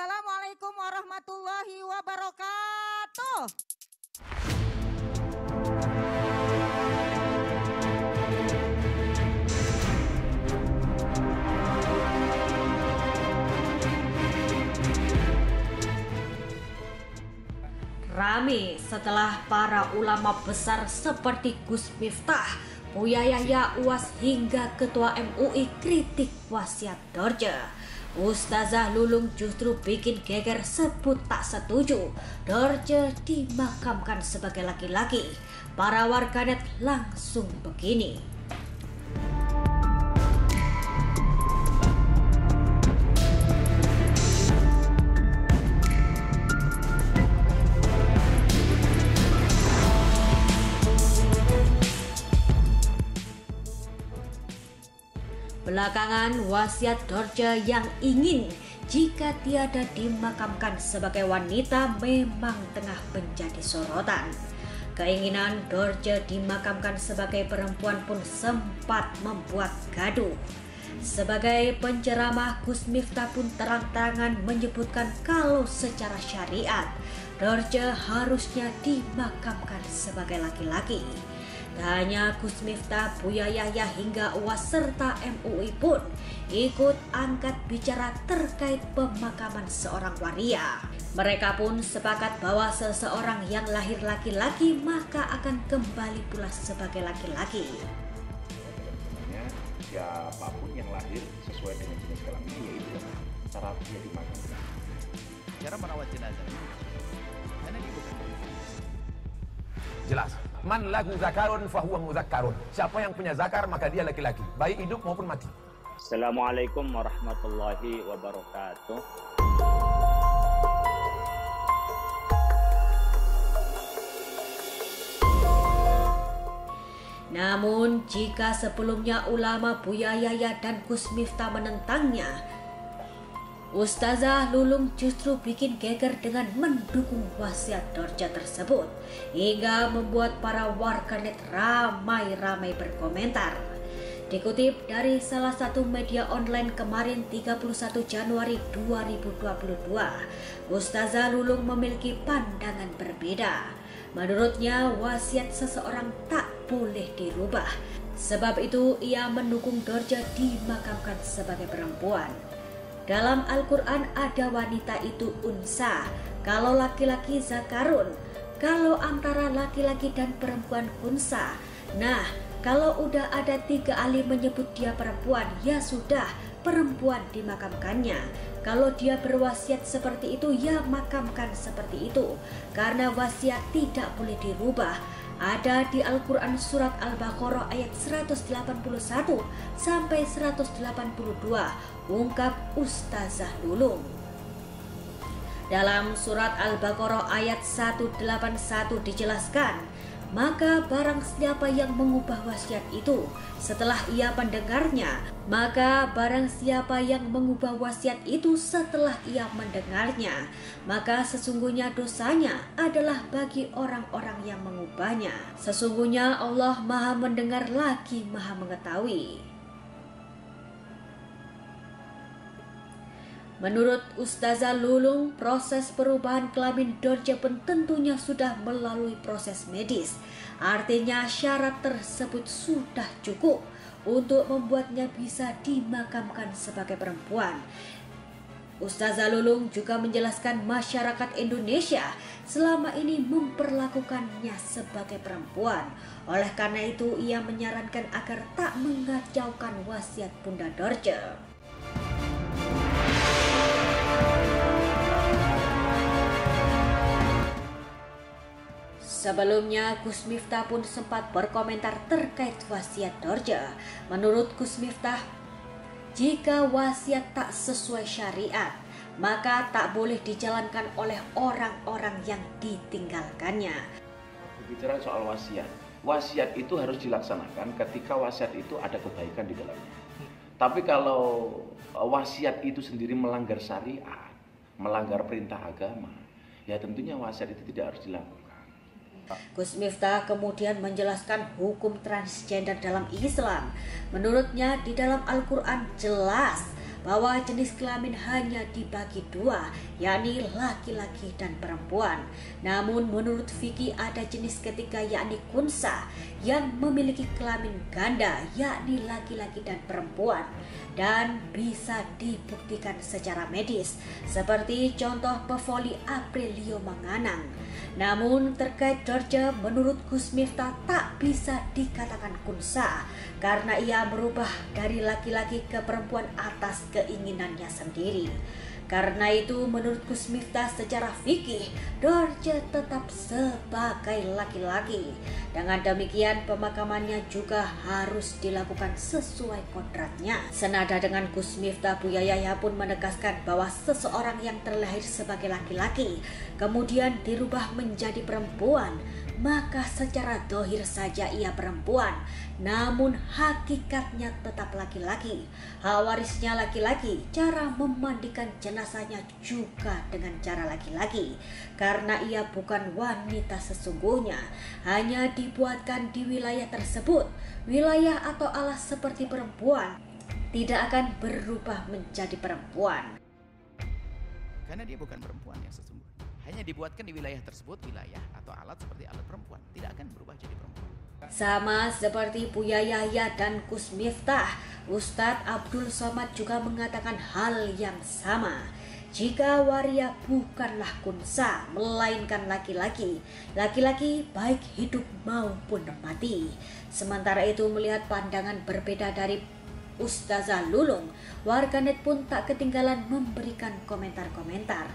Assalamualaikum warahmatullahi wabarakatuh. Rame setelah para ulama besar seperti Gus Miftah, Buya Yahya UAS hingga Ketua MUI kritik wasiat Dorce. Ustazah Lulung justru bikin geger sebut tak setuju Dorce dimakamkan sebagai laki-laki. Para warganet langsung begini. Belakangan wasiat Dorce yang ingin jika tiada dimakamkan sebagai wanita memang tengah menjadi sorotan. Keinginan Dorce dimakamkan sebagai perempuan pun sempat membuat gaduh. Sebagai penceramah, Gus Miftah pun terang-terangan menyebutkan kalau secara syariat Dorce harusnya dimakamkan sebagai laki-laki. Tak hanya Gus Miftah, Buya Yahya hingga UAS serta MUI pun ikut angkat bicara terkait pemakaman seorang waria. Mereka pun sepakat bahwa seseorang yang lahir laki-laki maka akan kembali pula sebagai laki-laki. Siapapun yang lahir sesuai dengan jenis kelamin, yaitu cara dia dimakamkan. Cara merawat jenazah. Karena ini bukan jelas. Man lahu zakarun fahuwa muzakkarun. Siapa yang punya zakar maka dia laki-laki, baik hidup maupun mati. Assalamualaikum warahmatullahi wabarakatuh. Namun jika sebelumnya ulama Buya Yahya dan Gus Miftah menentangnya, Ustazah Lulung justru bikin geger dengan mendukung wasiat Dorce tersebut hingga membuat para warganet ramai-ramai berkomentar. Dikutip dari salah satu media online kemarin 31 Januari 2022, Ustazah Lulung memiliki pandangan berbeda. Menurutnya wasiat seseorang tak boleh dirubah. Sebab itu ia mendukung Dorce dimakamkan sebagai perempuan. Dalam Al-Quran ada wanita itu unsa, kalau laki-laki zakarun, kalau antara laki-laki dan perempuan unsa. Nah, kalau udah ada 3 ahli menyebut dia perempuan, ya sudah, perempuan dimakamkannya. Kalau dia berwasiat seperti itu, ya makamkan seperti itu. Karena wasiat tidak boleh dirubah. Ada di Al-Quran surat Al-Baqarah ayat 181 sampai 182, ungkap Ustazah Lulung. Dalam surat Al-Baqarah ayat 181 dijelaskan, maka barang siapa yang mengubah wasiat itu setelah ia mendengarnya, maka barang siapa yang mengubah wasiat itu setelah ia mendengarnya, maka sesungguhnya dosanya adalah bagi orang-orang yang mengubahnya. Sesungguhnya Allah Maha mendengar lagi Maha mengetahui. Menurut Ustazah Lulung, proses perubahan kelamin Dorce pun tentunya sudah melalui proses medis. Artinya syarat tersebut sudah cukup untuk membuatnya bisa dimakamkan sebagai perempuan. Ustazah Lulung juga menjelaskan masyarakat Indonesia selama ini memperlakukannya sebagai perempuan. Oleh karena itu ia menyarankan agar tak mengacaukan wasiat Bunda Dorce. Sebelumnya, Gus Miftah pun sempat berkomentar terkait wasiat Dorce. Menurut Gus Miftah, jika wasiat tak sesuai syariat, maka tak boleh dijalankan oleh orang-orang yang ditinggalkannya. Bicara soal wasiat, wasiat itu harus dilaksanakan ketika wasiat itu ada kebaikan di dalamnya. Tapi kalau wasiat itu sendiri melanggar syariat, melanggar perintah agama, ya tentunya wasiat itu tidak harus dilakukan. Gus Miftah kemudian menjelaskan hukum transgender dalam Islam. Menurutnya di dalam Al-Quran jelas bahwa jenis kelamin hanya dibagi dua, yakni laki-laki dan perempuan. Namun menurut Vicky ada jenis ketiga yakni kunsa yang memiliki kelamin ganda yakni laki-laki dan perempuan dan bisa dibuktikan secara medis seperti contoh pevoli Aprilio Manganang. Namun terkait Dorce, menurut Gus Miftah tak bisa dikatakan kunsa karena ia berubah dari laki-laki ke perempuan atas keinginannya sendiri. Karena itu menurut Gus Miftah secara fikih Dorce tetap sebagai laki-laki. Dengan demikian pemakamannya juga harus dilakukan sesuai kodratnya. Senada dengan Gus Miftah, Buya Yahya pun menegaskan bahwa seseorang yang terlahir sebagai laki-laki kemudian dirubah menjadi perempuan, maka secara dohir saja ia perempuan, namun hakikatnya tetap laki-laki. Hak warisnya laki-laki, cara memandikan jenazahnya juga dengan cara laki-laki, karena ia bukan wanita sesungguhnya, hanya dibuatkan di wilayah tersebut. Wilayah atau alas seperti perempuan tidak akan berubah menjadi perempuan. Karena dia bukan perempuan yang sesungguhnya. Hanya dibuatkan di wilayah tersebut, wilayah atau alat seperti alat perempuan, tidak akan berubah jadi perempuan. Sama seperti Buya Yahya dan Gus Miftah, Ustadz Abdul Somad juga mengatakan hal yang sama. Jika waria bukanlah kunsa, melainkan laki-laki, laki-laki baik hidup maupun mati. Sementara itu melihat pandangan berbeda dari Ustazah Lulung, warganet pun tak ketinggalan memberikan komentar-komentar.